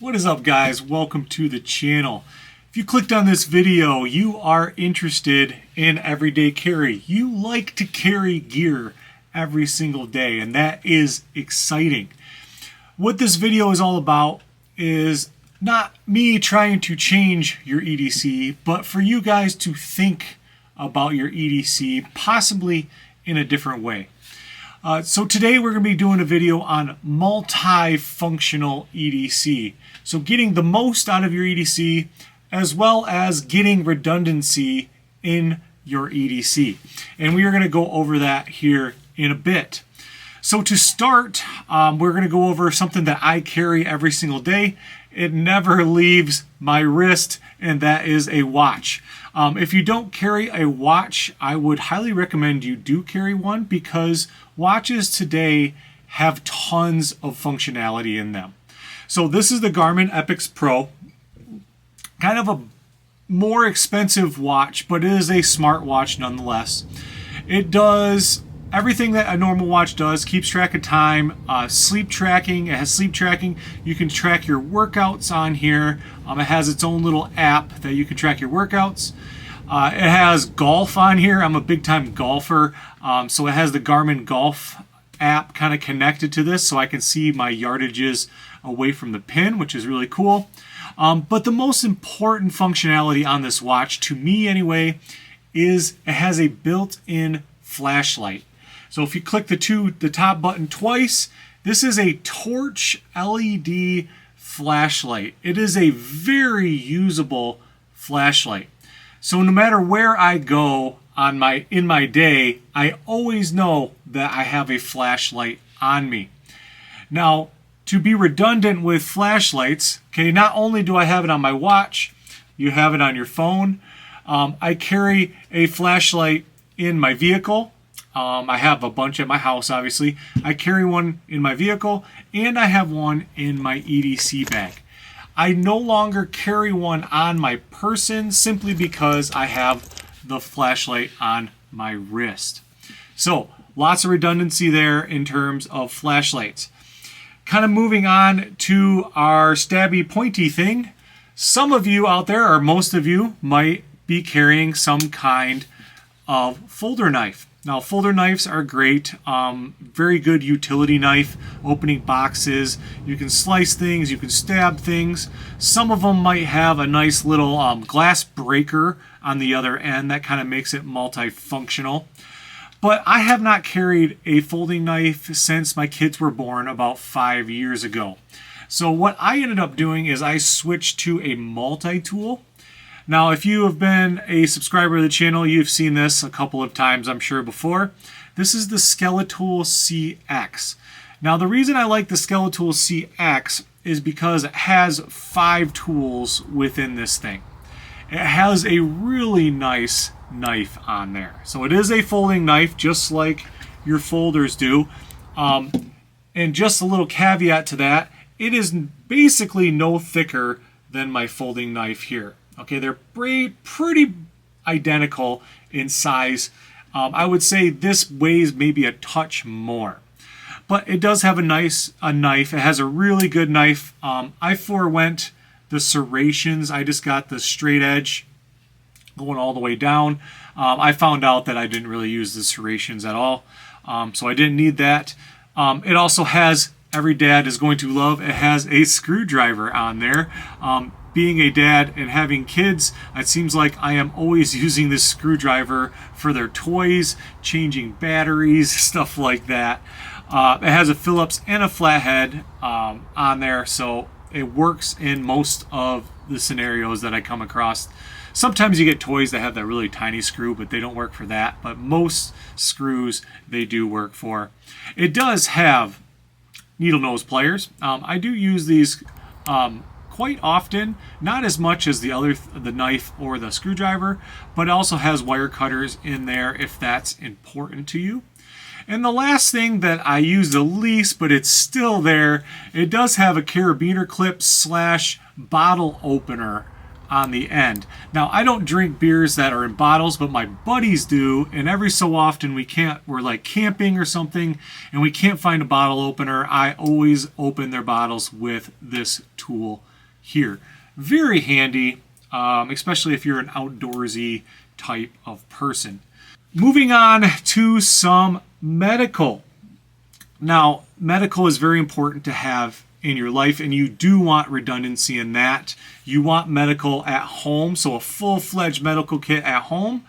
What is up, guys? Welcome to the channel. If you clicked on this video, you are interested in everyday carry. You like to carry gear every single day, and that is exciting. What this video is all about is not me trying to change your EDC, but for you guys to think about your EDC possibly in a different way. So today we're going to be doing a video on multifunctional EDC. So getting the most out of your EDC as well as getting redundancy in your EDC. And we are going to go over that here in a bit. So to start, we're going to go over something that I carry every single day. It never leaves my wrist, and that is a watch. If you don't carry a watch, I would highly recommend you do carry one because watches today have tons of functionality in them. So this is the Garmin Epix Pro. Kind of a more expensive watch, but it is a smart watch nonetheless. It does everything that a normal watch does, keeps track of time, sleep tracking. It has sleep tracking. You can track your workouts on here. It has its own little app that you can track your workouts. It has golf on here. I'm a big time golfer, so it has the Garmin Golf app kind of connected to this, so I can see my yardages away from the pin, which is really cool. But the most important functionality on this watch, to me anyway, is it has a built-in flashlight. So if you click the top button twice, this is a torch LED flashlight. It is a very usable flashlight. So no matter where I go in my day, I always know that I have a flashlight on me. Now, to be redundant with flashlights, okay, not only do I have it on my watch, you have it on your phone. I carry a flashlight in my vehicle. I have a bunch at my house, obviously. I carry one in my vehicle, and I have one in my EDC bag. I no longer carry one on my person simply because I have the flashlight on my wrist. So, lots of redundancy there in terms of flashlights. Kind of moving on to our stabby pointy thing. Some of you out there, or most of you, might be carrying some kind of folder knife. Now, folder knives are great, very good utility knife, opening boxes. You can slice things, you can stab things. Some of them might have a nice little glass breaker on the other end that kind of makes it multifunctional. But I have not carried a folding knife since my kids were born about 5 years ago. So what I ended up doing is I switched to a Multitool. Now, if you have been a subscriber to the channel, you've seen this a couple of times, I'm sure, before. This is the Multitool CX. Now, the reason I like the Multitool CX is because it has 5 tools within this thing. It has a really nice knife on there. So it is a folding knife, just like your folders do. And just a little caveat to that, it is basically no thicker than my folding knife here. Okay, they're pretty identical in size. I would say this weighs maybe a touch more. But it does have a knife. It has a really good knife. I forewent the serrations. I just got the straight edge going all the way down. I found out that I didn't really use the serrations at all. So I didn't need that. It also has, every dad is going to love, it has a screwdriver on there. Being a dad and having kids, it seems like I am always using this screwdriver for their toys, changing batteries, stuff like that. It has a Phillips and a flathead on there, so it works in most of the scenarios that I come across. Sometimes you get toys that have that really tiny screw, but they don't work for that. But most screws they do work for. It does have needle nose pliers. I do use these quite often, not as much as the knife or the screwdriver, but it also has wire cutters in there if that's important to you. And the last thing that I use the least, but it's still there, it does have a carabiner clip / bottle opener on the end. Now, I don't drink beers that are in bottles, but my buddies do, and every so often we're like camping or something, and we can't find a bottle opener. I always open their bottles with this tool here. Very handy, especially if you're an outdoorsy type of person. Moving on to some medical. Now, medical is very important to have in your life, and you do want redundancy in that. You want medical at home, so a full-fledged medical kit at home.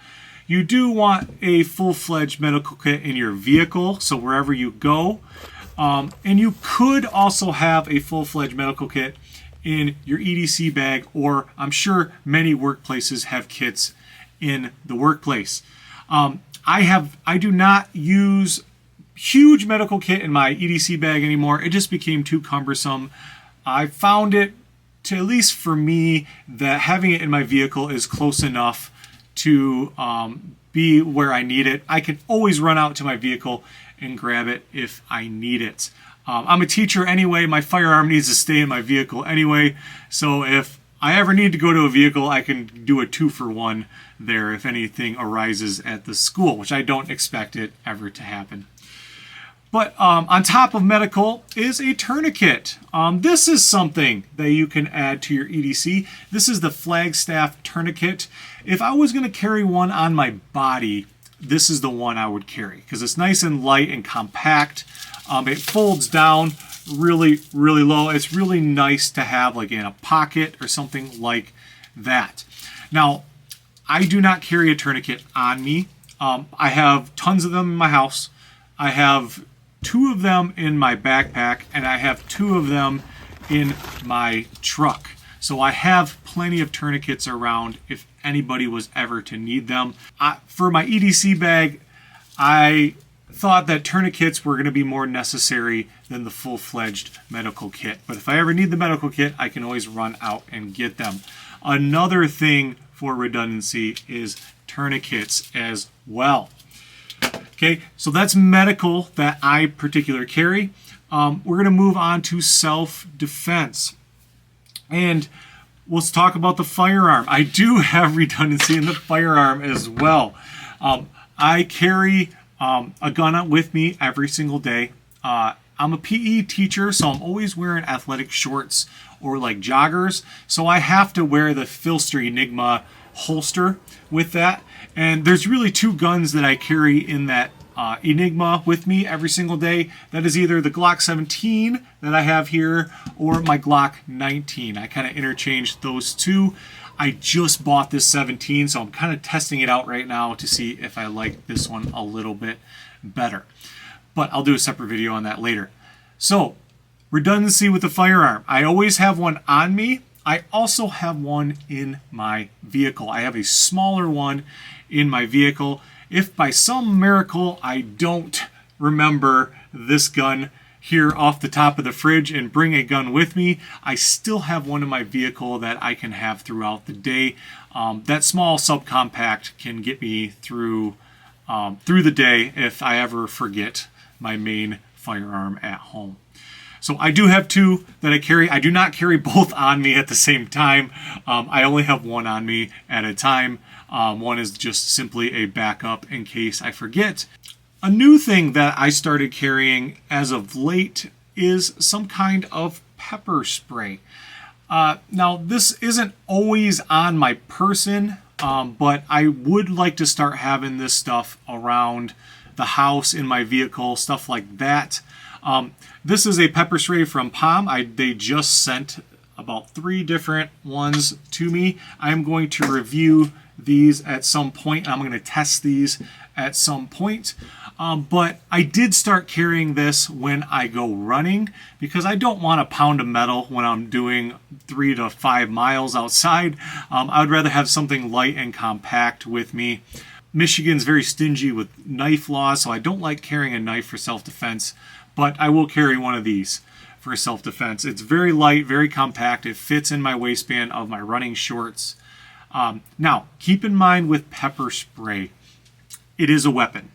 You do want a full-fledged medical kit in your vehicle, so wherever you go. And you could also have a full-fledged medical kit in your EDC bag, or I'm sure many workplaces have kits in the workplace. I do not use huge medical kit in my EDC bag anymore. It just became too cumbersome. I found it, to at least for me, that having it in my vehicle is close enough to be where I need it. I can always run out to my vehicle and grab it if I need it. I'm a teacher anyway. My firearm needs to stay in my vehicle anyway. So if I ever need to go to a vehicle, I can do a 2-for-1 there if anything arises at the school, which I don't expect it ever to happen. But on top of medical is a tourniquet. This is something that you can add to your EDC. This is the Flagstaff tourniquet. If I was going to carry one on my body, this is the one I would carry because it's nice and light and compact. It folds down really, really low. It's really nice to have like in a pocket or something like that. Now, I do not carry a tourniquet on me. I have tons of them in my house. I have 2 of them in my backpack, and I have 2 of them in my truck. So I have plenty of tourniquets around if anybody was ever to need them. For my EDC bag, I thought that tourniquets were going to be more necessary than the full-fledged medical kit. But if I ever need the medical kit, I can always run out and get them. Another thing for redundancy is tourniquets as well. Okay, so that's medical that I particularly carry. We're going to move on to self-defense. And let's talk about the firearm. I do have redundancy in the firearm as well. I carry a gun with me every single day. I'm a PE teacher, so I'm always wearing athletic shorts or like joggers. So I have to wear the Filster Enigma holster with that. And there's really 2 guns that I carry in that Enigma with me every single day. That is either the Glock 17 that I have here or my Glock 19. I kind of interchanged those 2. I just bought this 17, so I'm kind of testing it out right now to see if I like this one a little bit better. But I'll do a separate video on that later. So, redundancy with the firearm. I always have one on me. I also have one in my vehicle. I have a smaller one in my vehicle. If by some miracle I don't remember this gun here off the top of the fridge and bring a gun with me, I still have one in my vehicle that I can have throughout the day. That small subcompact can get me through the day if I ever forget my main firearm at home. So I do have 2 that I carry. I do not carry both on me at the same time. I only have one on me at a time. One is just simply a backup in case I forget. A new thing that I started carrying as of late is some kind of pepper spray. Now, this isn't always on my person, but I would like to start having this stuff around the house, in my vehicle, stuff like that. This is a pepper spray from Palm. They just sent about 3 different ones to me. I'm going to review these at some point. I'm going to test these at some point. But I did start carrying this when I go running because I don't want a pound of metal when I'm doing 3 to 5 miles outside. I would rather have something light and compact with me. Michigan's very stingy with knife laws, so I don't like carrying a knife for self-defense, but I will carry one of these for self-defense. It's very light, very compact. It fits in my waistband of my running shorts. Now, keep in mind with pepper spray, it is a weapon.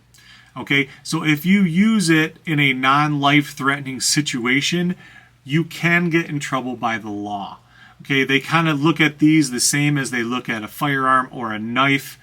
Okay, so if you use it in a non-life-threatening situation, you can get in trouble by the law. Okay, they kind of look at these the same as they look at a firearm or a knife.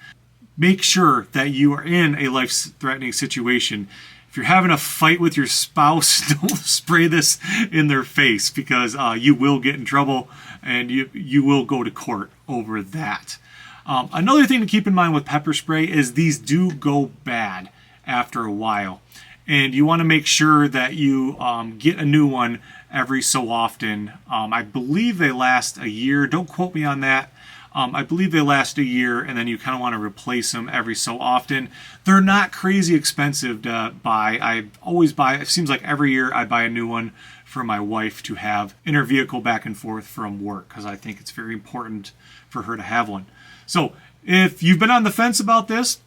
Make sure that you are in a life-threatening situation. If you're having a fight with your spouse, don't spray this in their face, because you will get in trouble and you will go to court over that. Another thing to keep in mind with pepper spray is these do go bad after a while. And you want to make sure that you get a new one every so often. I believe they last a year. Don't quote me on that. I believe they last a year, and then you kind of want to replace them every so often. They're not crazy expensive to buy. I always buy, it seems like every year I buy a new one for my wife to have in her vehicle back and forth from work, because I think it's very important for her to have one. So if you've been on the fence about this,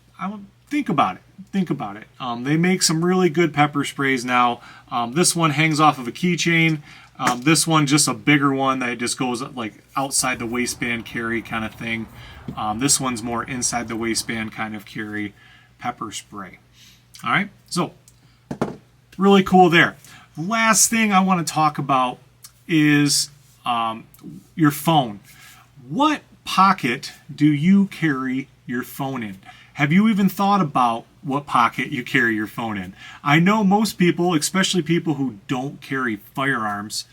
think about it. Think about it. They make some really good pepper sprays now. This one hangs off of a keychain. This one just a bigger one that just goes like outside the waistband carry kind of thing. This one's more inside the waistband kind of carry pepper spray. All right, so really cool there. Last thing I want to talk about is your phone. What pocket do you carry your phone in? Have you even thought about what pocket you carry your phone in? I know most people, especially people who don't carry firearms,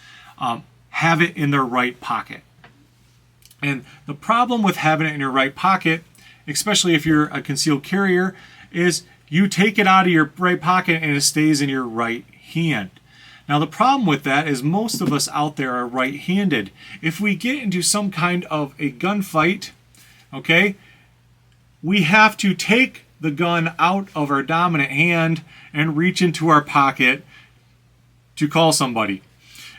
have it in their right pocket. And the problem with having it in your right pocket, especially if you're a concealed carrier, is you take it out of your right pocket and it stays in your right hand. Now the problem with that is most of us out there are right-handed. If we get into some kind of a gunfight, okay, we have to take the gun out of our dominant hand and reach into our pocket to call somebody.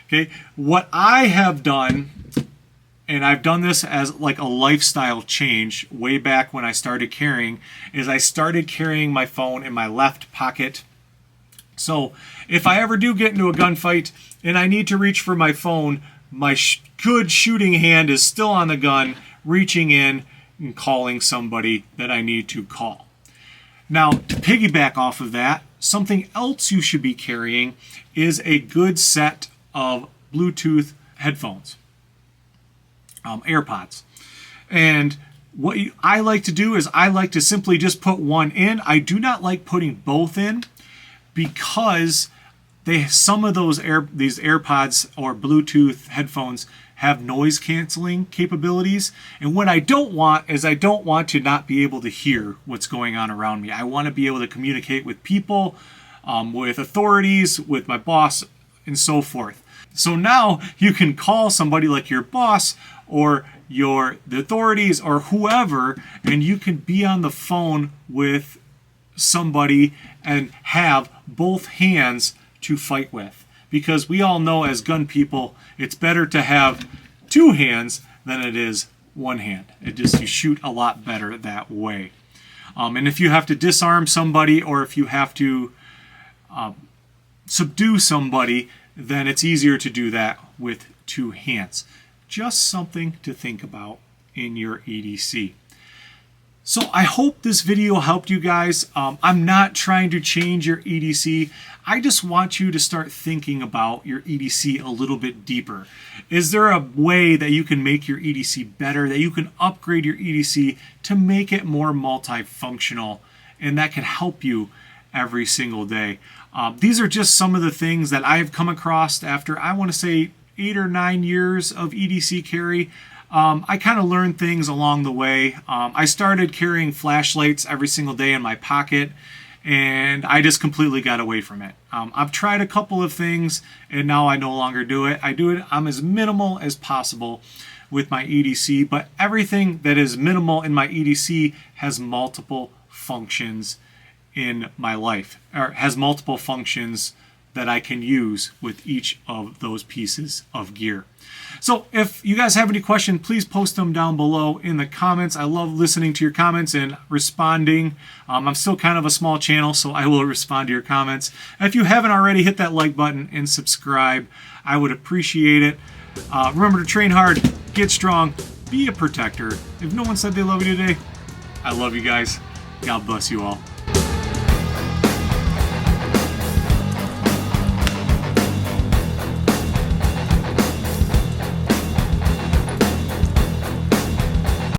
Okay, what I have done, and I've done this as like a lifestyle change way back when I started carrying, is I started carrying my phone in my left pocket. So if I ever do get into a gunfight and I need to reach for my phone, my good shooting hand is still on the gun, reaching in and calling somebody that I need to call. Now, to piggyback off of that, something else you should be carrying is a good set of Bluetooth headphones, AirPods. And what I like to do is I like to simply just put one in. I do not like putting both in, because some of these AirPods or Bluetooth headphones have noise canceling capabilities. And what I don't want is I don't want to not be able to hear what's going on around me. I want to be able to communicate with people, with authorities, with my boss, and so forth. So now you can call somebody like your boss or the authorities or whoever, and you can be on the phone with somebody and have both hands to fight with. Because we all know as gun people, it's better to have two hands than it is one hand. You shoot a lot better that way. And if you have to disarm somebody or if you have to subdue somebody, then it's easier to do that with two hands. Just something to think about in your EDC. So I hope this video helped you guys. I'm not trying to change your EDC. I just want you to start thinking about your EDC a little bit deeper. Is there a way that you can make your EDC better, that you can upgrade your EDC to make it more multifunctional, and that can help you every single day? These are just some of the things that I've come across after, I want to say, 8 or 9 years of EDC carry. I kind of learned things along the way. I started carrying flashlights every single day in my pocket, and I just completely got away from it. I've tried a couple of things, and now I no longer do it. I'm as minimal as possible with my EDC, but everything that is minimal in my EDC has multiple functions in my life, or has multiple functions that I can use with each of those pieces of gear. So if you guys have any questions, please post them down below in the comments. I love listening to your comments and responding. I'm still kind of a small channel, so I will respond to your comments. If you haven't already, hit that like button and subscribe. I would appreciate it. Remember to train hard, get strong, be a protector. If no one said they love you today, I love you guys. God bless you all.